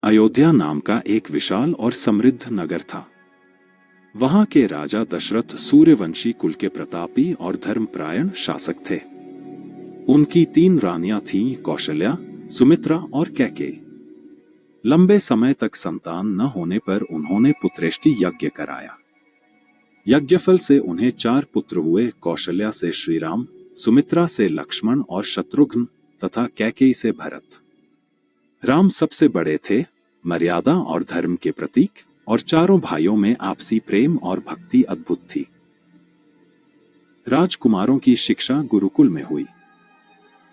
अयोध्या नाम का एक विशाल और समृद्ध नगर था। वहां के राजा दशरथ सूर्यवंशी कुल के प्रतापी और धर्मपरायण शासक थे। उनकी 3 रानियां थीं, कौशल्या, सुमित्रा और कैकेयी। लंबे समय तक संतान न होने पर उन्होंने पुत्रेष्टि यज्ञ कराया। यज्ञफल से उन्हें 4 पुत्र हुए, कौशल्या से श्रीराम, सुमित्रा से लक्ष्मण और शत्रुघ्न तथा कैकेयी से भरत। राम सबसे बड़े थे, मर्यादा और धर्म के प्रतीक, और चारों भाइयों में आपसी प्रेम और भक्ति अद्भुत थी। राजकुमारों की शिक्षा गुरुकुल में हुई।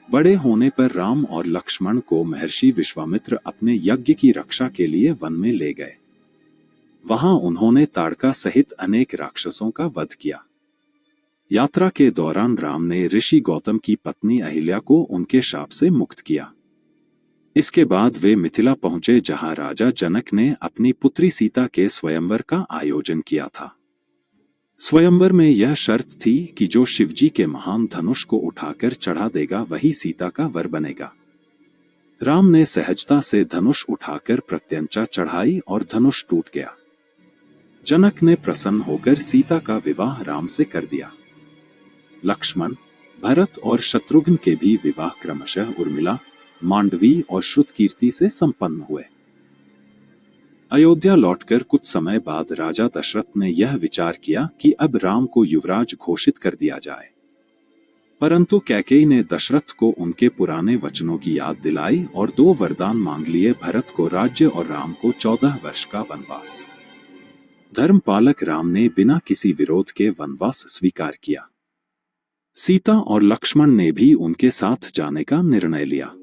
बड़े होने पर राम और लक्ष्मण को महर्षि विश्वामित्र अपने यज्ञ की रक्षा के लिए वन में ले गए। वहां उन्होंने ताड़का सहित अनेक राक्षसों का वध किया। यात्रा के दौरान राम ने ऋषि गौतम की पत्नी अहिल्या को उनके शाप से मुक्त किया। इसके बाद वे मिथिला पहुंचे, जहां राजा जनक ने अपनी पुत्री सीता के स्वयंवर का आयोजन किया था। स्वयंवर में यह शर्त थी कि जो शिवजी के महान धनुष को उठाकर चढ़ा देगा वही सीता का वर बनेगा। राम ने सहजता से धनुष उठाकर प्रत्यंचा चढ़ाई और धनुष टूट गया। जनक ने प्रसन्न होकर सीता का विवाह राम से कर दिया। लक्ष्मण, भरत और शत्रुघ्न के भी विवाह क्रमशः उर्मिला, मांडवी और श्रुतकीर्ति से संपन्न हुए। अयोध्या लौटकर कुछ समय बाद राजा दशरथ ने यह विचार किया कि अब राम को युवराज घोषित कर दिया जाए। परंतु कैकेयी ने दशरथ को उनके पुराने वचनों की याद दिलाई और 2 वरदान मांग लिए, भरत को राज्य और राम को 14 वर्ष का वनवास। धर्मपालक राम ने बिना किसी विरोध के वनवास स्वीकार किया। सीता और लक्ष्मण ने भी उनके साथ जाने का निर्णय लिया।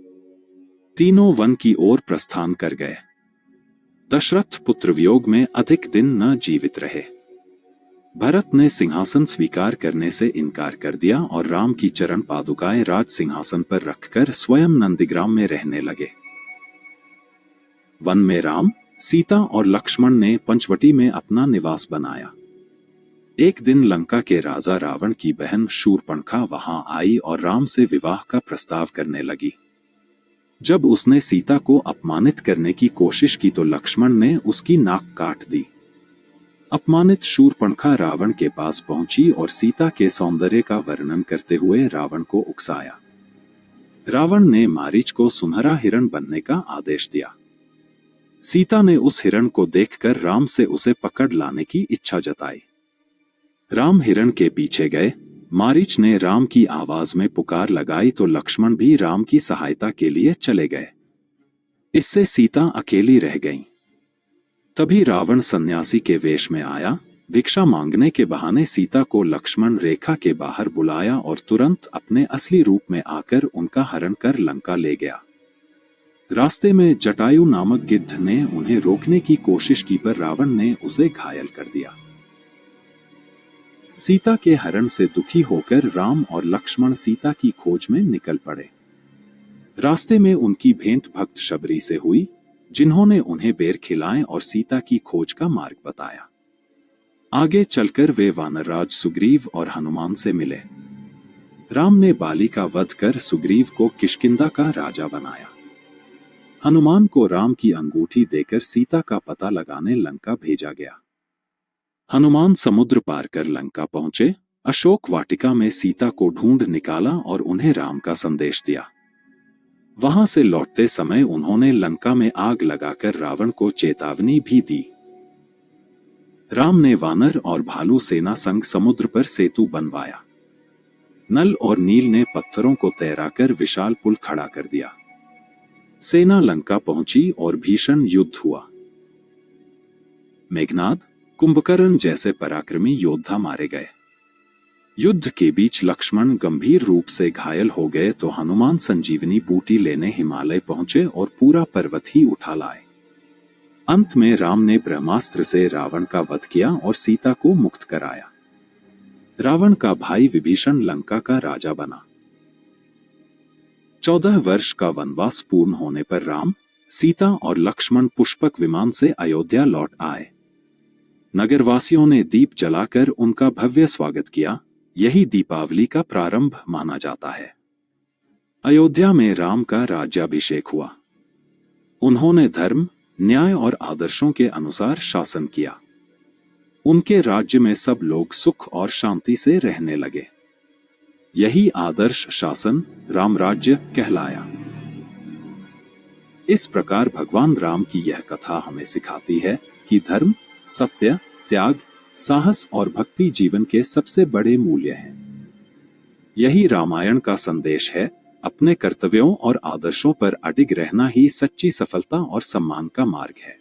तीनों वन की ओर प्रस्थान कर गए। दशरथ पुत्र वियोग में अधिक दिन न जीवित रहे। भरत ने सिंहासन स्वीकार करने से इनकार कर दिया और राम की चरण पादुकाएं राज सिंहासन पर रखकर स्वयं नंदीग्राम में रहने लगे। वन में राम, सीता और लक्ष्मण ने पंचवटी में अपना निवास बनाया। एक दिन लंका के राजा रावण की बहन शूर्पणखा वहां आई और राम से विवाह का प्रस्ताव करने लगी। जब उसने सीता को अपमानित करने की कोशिश की तो लक्ष्मण ने उसकी नाक काट दी। अपमानित शूर्पणखा रावण के पास पहुंची और सीता के सौंदर्य का वर्णन करते हुए रावण को उकसाया। रावण ने मारीच को सुनहरा हिरण बनने का आदेश दिया। सीता ने उस हिरण को देखकर राम से उसे पकड़ लाने की इच्छा जताई। राम हिरण के पीछे गए। मारीच ने राम की आवाज में पुकार लगाई तो लक्ष्मण भी राम की सहायता के लिए चले गए। इससे सीता अकेली रह गईं। तभी रावण सन्यासी के वेश में आया। भिक्षा मांगने के बहाने सीता को लक्ष्मण रेखा के बाहर बुलाया और तुरंत अपने असली रूप में आकर उनका हरण कर लंका ले गया। रास्ते में जटायु नामक गिद्ध ने उन्हें रोकने की कोशिश की पर रावण ने उसे घायल कर दिया। सीता के हरण से दुखी होकर राम और लक्ष्मण सीता की खोज में निकल पड़े। रास्ते में उनकी भेंट भक्त शबरी से हुई, जिन्होंने उन्हें बेर खिलाए और सीता की खोज का मार्ग बताया। आगे चलकर वे वानरराज सुग्रीव और हनुमान से मिले। राम ने बाली का वध कर सुग्रीव को किष्किंधा का राजा बनाया। हनुमान को राम की अंगूठी देकर सीता का पता लगाने लंका भेजा गया। हनुमान समुद्र पार कर लंका पहुंचे, अशोक वाटिका में सीता को ढूंढ निकाला और उन्हें राम का संदेश दिया। वहां से लौटते समय उन्होंने लंका में आग लगाकर रावण को चेतावनी भी दी। राम ने वानर और भालू सेना संग समुद्र पर सेतु बनवाया। नल और नील ने पत्थरों को तैराकर विशाल पुल खड़ा कर दिया। सेना लंका पहुंची और भीषण युद्ध हुआ। मेघनाद, कुंभकर्ण जैसे पराक्रमी योद्धा मारे गए। युद्ध के बीच लक्ष्मण गंभीर रूप से घायल हो गए तो हनुमान संजीवनी बूटी लेने हिमालय पहुंचे और पूरा पर्वत ही उठा लाए। अंत में राम ने ब्रह्मास्त्र से रावण का वध किया और सीता को मुक्त कराया। रावण का भाई विभीषण लंका का राजा बना। 14 वर्ष का वनवास पूर्ण होने पर राम, सीता और लक्ष्मण पुष्पक विमान से अयोध्या लौट आए। नगरवासियों ने दीप जलाकर उनका भव्य स्वागत किया। यही दीपावली का प्रारंभ माना जाता है। अयोध्या में राम का राज्याभिषेक हुआ। उन्होंने धर्म, न्याय और आदर्शों के अनुसार शासन किया। उनके राज्य में सब लोग सुख और शांति से रहने लगे। यही आदर्श शासन रामराज्य कहलाया। इस प्रकार भगवान राम की यह कथा हमें सिखाती है कि धर्म, सत्य, त्याग, साहस और भक्ति जीवन के सबसे बड़े मूल्य हैं। यही रामायण का संदेश है। अपने कर्तव्यों और आदर्शों पर अडिग रहना ही सच्ची सफलता और सम्मान का मार्ग है।